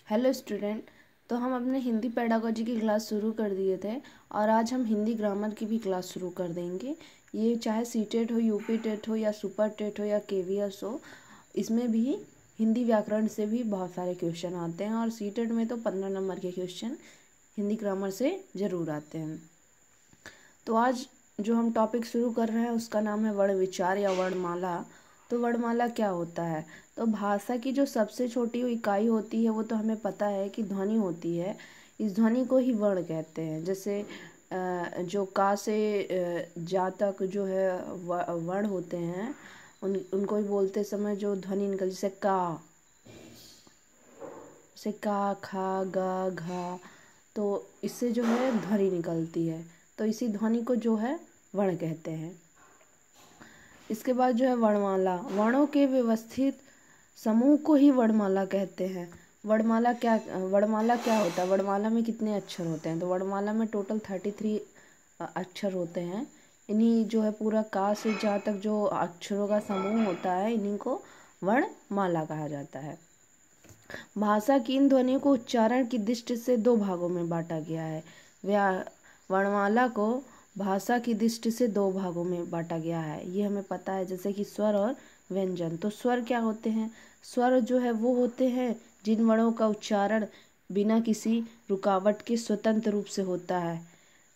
Hello student. तो हम अपने हिंदी पेडागोजी की क्लास शुरू कर दिए थे और आज हम हिंदी ग्रामर की भी क्लास शुरू कर देंगे। ये चाहे सीटेट हो, यूपी टेट हो या सुपर टेट हो या केवीएस हो, इसमें भी हिंदी व्याकरण से भी बहुत सारे क्वेश्चन आते हैं और सीटेट में तो 15 नंबर के क्वेश्चन हिंदी ग्रामर से ज़रूर आते हैं। तो आज जो हम टॉपिक शुरू कर रहे हैं उसका नाम है वर्ण विचार या वर्णमाला। तो वर्णमाला क्या होता है? तो भाषा की जो सबसे छोटी इकाई होती है वो तो हमें पता है कि ध्वनि होती है। इस ध्वनि को ही वर्ण कहते हैं। जैसे जो का से जा तक जो है वर्ण होते हैं उनको ही बोलते समय जो ध्वनि निकल, जैसे का, खा, गा, घा, तो इससे जो है ध्वनि निकलती है। तो इसी ध्वनि को जो है वर्ण कहते हैं। इसके बाद जो है वर्णमाला, वर्णों के व्यवस्थित समूह को ही वर्णमाला कहते हैं। वर्णमाला क्या होता है? वर्णमाला में कितने अक्षर होते हैं? तो वर्णमाला में टोटल 33 अक्षर होते हैं। इन्हीं जो है पूरा का से जहाँ तक जो अक्षरों का समूह होता है इन्हीं को वर्णमाला कहा जाता है। भाषा की इन ध्वनियों को उच्चारण की दृष्टि से दो भागों में बांटा गया है। वर्णमाला को भाषा की दृष्टि से दो भागों में बांटा गया है, ये हमें पता है। जैसे कि स्वर और व्यंजन। तो स्वर क्या होते हैं? स्वर जो है वो होते हैं जिन वर्णों का उच्चारण बिना किसी रुकावट के स्वतंत्र रूप से होता है,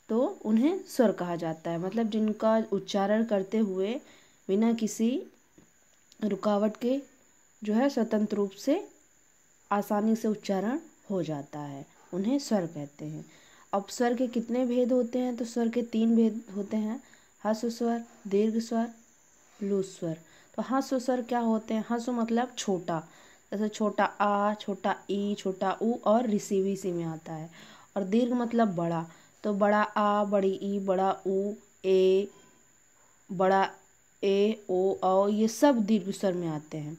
तो उन्हें स्वर कहा जाता है। मतलब जिनका उच्चारण करते हुए बिना किसी रुकावट के जो है स्वतंत्र रूप से आसानी से उच्चारण हो जाता है, उन्हें स्वर कहते हैं। अब स्वर के कितने भेद होते हैं? तो स्वर के 3 भेद होते हैं, ह्रस्व स्वर, दीर्घ स्वर, लूज स्वर। तो ह्रस्व स्वर क्या होते हैं? ह्रस्व मतलब छोटा, जैसे छोटा आ, छोटा ई, छोटा ऊ और ऋषि भी इसी में आता है। और दीर्घ मतलब बड़ा, तो बड़ा आ, बड़ी ई, बड़ा ऊ, ए, बड़ा ए, ओ, औ, ये सब दीर्घ स्वर में आते हैं।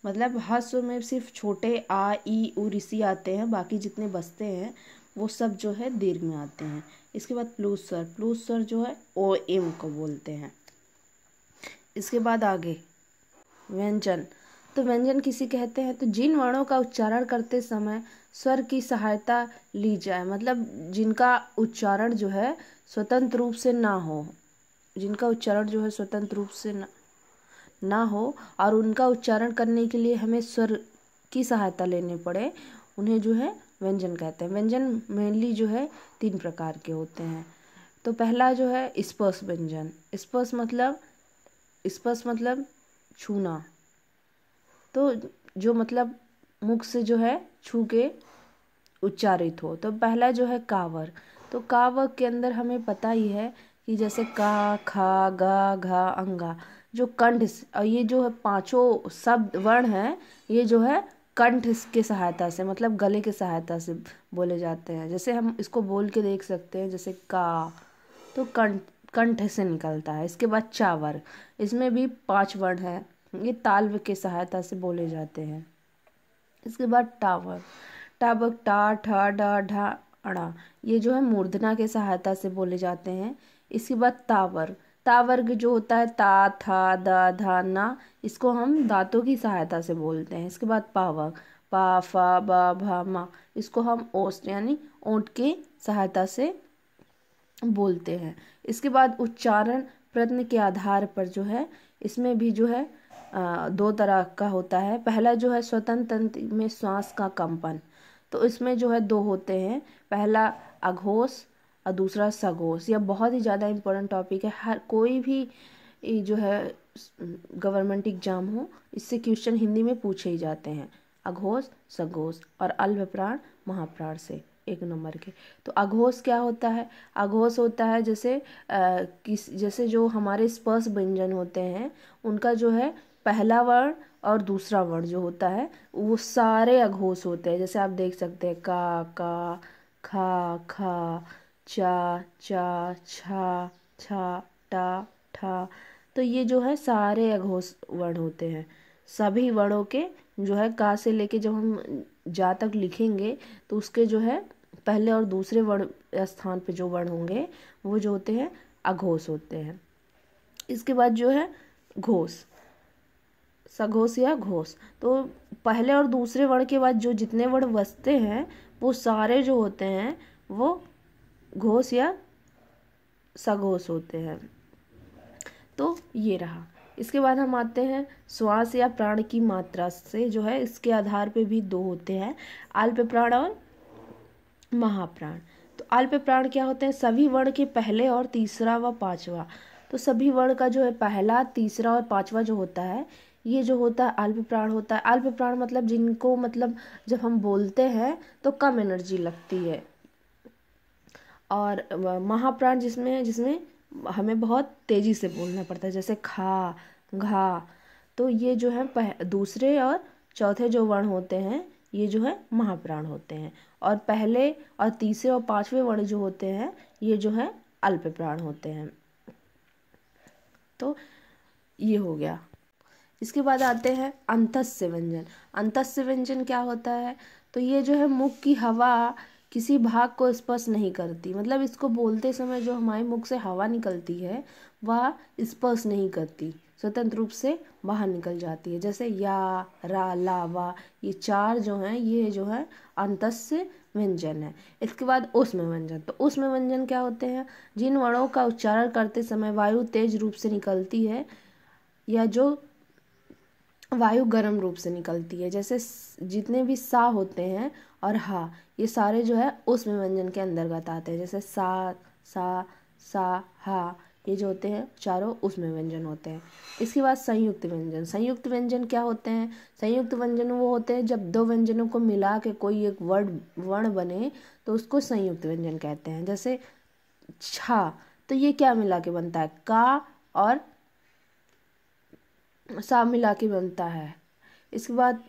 मतलब ह्रस्व में सिर्फ छोटे आ, ई, उ, ऋषि आते हैं, बाकी जितने बचते हैं वो सब जो है दीर्घ में आते हैं। इसके बाद प्लूत स्वर, प्लूत स्वर जो है ओ एम को बोलते हैं। इसके बाद आगे व्यंजन। तो व्यंजन किसी कहते हैं तो जिन वर्णों का उच्चारण करते समय स्वर की सहायता ली जाए, मतलब जिनका उच्चारण जो है स्वतंत्र रूप से ना हो, जिनका उच्चारण जो है स्वतंत्र रूप से ना हो और उनका उच्चारण करने के लिए हमें स्वर की सहायता लेनी पड़े, उन्हें जो है व्यंजन कहते हैं। व्यंजन मेनली जो है 3 प्रकार के होते हैं। तो पहला जो है स्पर्श व्यंजन। स्पर्श मतलब छूना, तो जो मतलब मुख से जो है छू के उच्चारित हो। तो पहला जो है कावर। तो कावर के अंदर हमें पता ही है कि जैसे का, खा, गा, घा, अंगा, जो कंठ और ये जो है 5 शब्द वर्ण हैं, ये जो है कंठ के सहायता से, मतलब गले के सहायता से बोले जाते हैं। जैसे हम इसको बोल के देख सकते हैं, जैसे का, तो कंठ से निकलता है। इसके बाद चावर, इसमें भी 5 वर्ण हैं, ये ताल के सहायता से बोले जाते हैं। इसके बाद टावर, टावर टा, ठा, डा, ढा, अड़ा, ये जो है मूर्धना के सहायता से बोले जाते हैं। इसके बाद तावर, तावर्ग जो होता है ता, था, दा, धा, ना, इसको हम दांतों की सहायता से बोलते हैं। इसके बाद पावक, पा, फा, बा, भा, मा, इसको हम ओष्ठ यानी ओंठ की सहायता से बोलते हैं। इसके बाद उच्चारण प्रयत्न के आधार पर जो है इसमें भी जो है 2 तरह का होता है। पहला जो है स्वतंत्र तंत्र में श्वास का कंपन, तो इसमें जो है 2 होते हैं, पहला अघोष और दूसरा सघोष। यह बहुत ही ज़्यादा इम्पोर्टेंट टॉपिक है, हर कोई भी जो है गवर्नमेंट एग्जाम हो इससे क्वेश्चन हिंदी में पूछे ही जाते हैं, अघोष, सघोष और अल्पप्राण महाप्राण से 1 नंबर के। तो अघोष क्या होता है? अघोष होता है जैसे जो हमारे स्पर्श व्यंजन होते हैं उनका जो है पहला वर्ण और दूसरा वर्ण जो होता है वो सारे अघोष होते हैं। जैसे आप देख सकते हैं का, खा, खा, चा, चा, छा, छा, टा, ठा, तो ये जो है सारे अघोष वर्ण होते हैं। सभी वर्णों के जो है का से लेके जब हम जा तक लिखेंगे तो उसके जो है पहले और दूसरे वर्ण स्थान पे जो वर्ण होंगे वो जो होते हैं अघोष होते हैं। इसके बाद जो है घोष, सघोष या घोष। तो पहले और दूसरे वर्ण के बाद जो जितने वर्ण बचते हैं वो सारे जो होते हैं वो घोष या सघोष होते हैं। तो ये रहा। इसके बाद हम आते हैं श्वास या प्राण की मात्रा से, जो है इसके आधार पे भी दो होते हैं, अल्प प्राण और महाप्राण। तो अल्प प्राण क्या होते हैं? सभी वर्ण के पहले और तीसरा व पांचवा। तो सभी वर्ण का जो है पहला, तीसरा और पांचवा जो होता है, ये जो होता है अल्प प्राण होता है। अल्प प्राण मतलब जिनको, मतलब जब हम बोलते हैं तो कम एनर्जी लगती है। और महाप्राण जिसमें हमें बहुत तेजी से बोलना पड़ता है, जैसे खा, घा। तो ये जो है दूसरे और चौथे जो वर्ण होते हैं ये जो है महाप्राण होते हैं, और पहले और तीसरे और पांचवे वर्ण जो होते हैं ये जो है अल्प प्राण होते हैं। तो ये हो गया। इसके बाद आते हैं अंतस्य व्यंजन। अंतस्य व्यंजन क्या होता है? तो ये जो है मुख की हवा किसी भाग को स्पर्श नहीं करती, मतलब इसको बोलते समय जो हमारे मुख से हवा निकलती है वह स्पर्श नहीं करती, स्वतंत्र रूप से बाहर निकल जाती है। जैसे या, रा, ला, वा, ये चार जो हैं ये जो है अंतस्य व्यंजन है। इसके बाद ऊष्म व्यंजन। तो ऊष्म व्यंजन क्या होते हैं? जिन वर्णों का उच्चारण करते समय वायु तेज रूप से निकलती है या जो वायु गर्म रूप से निकलती है, जैसे जितने भी सा होते हैं और हा, ये सारे जो है ऊष्म व्यंजन के अंतर्गत आते हैं। जैसे सा, सा, हा, ये जो होते हैं चारों ऊष्म व्यंजन होते हैं। इसके बाद संयुक्त व्यंजन। संयुक्त व्यंजन क्या होते हैं? संयुक्त व्यंजन वो होते हैं जब दो व्यंजनों को मिला के कोई एक वर्ण बने तो उसको संयुक्त व्यंजन कहते हैं। जैसे छा, तो ये क्या मिला के बनता है? का और सा मिला के बनता है। इसके बाद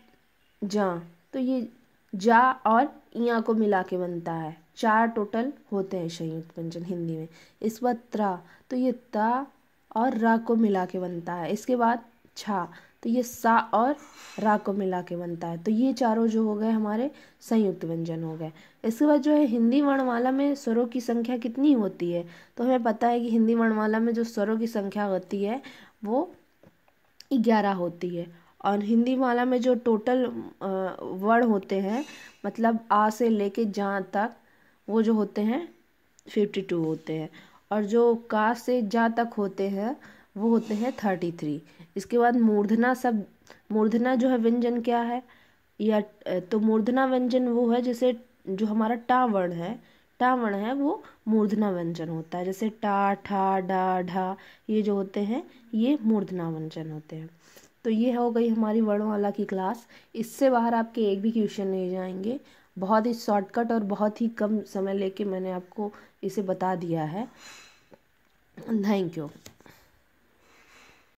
जा, तो ये जा और इया को मिला के बनता है। चार टोटल होते हैं संयुक्त व्यंजन हिंदी में। इस बाद त्रा, तो ये ता और रा को मिला के बनता है। इसके बाद छा, तो ये सा और रा को मिला के बनता है। तो ये चारों जो हो गए हमारे संयुक्त व्यंजन हो गए। इसके बाद जो है हिंदी वर्णमाला में स्वरों की संख्या कितनी होती है? तो हमें पता है कि हिंदी वर्णमाला में जो स्वरों की संख्या होती है वो 11 होती है। और हिंदी माला में जो टोटल वर्ण होते हैं, मतलब आ से लेके जा तक, वो जो होते हैं 52 होते हैं। और जो का से जा तक होते हैं वो होते हैं 33। इसके बाद मूर्धना जो है व्यंजन क्या है? या तो मूर्धना व्यंजन वो है जैसे जो हमारा टा वर्ण है वो मूर्धना व्यंजन होता है। जैसे टा, ठा, डा, ढा, ये जो होते हैं ये मूर्धना व्यंजन होते हैं। तो ये हो गई हमारी वर्णमाला की क्लास। इससे बाहर आपके एक भी क्वेश्चन नहीं जाएंगे। बहुत ही शॉर्टकट और बहुत ही कम समय लेके मैंने आपको इसे बता दिया है। Thank you.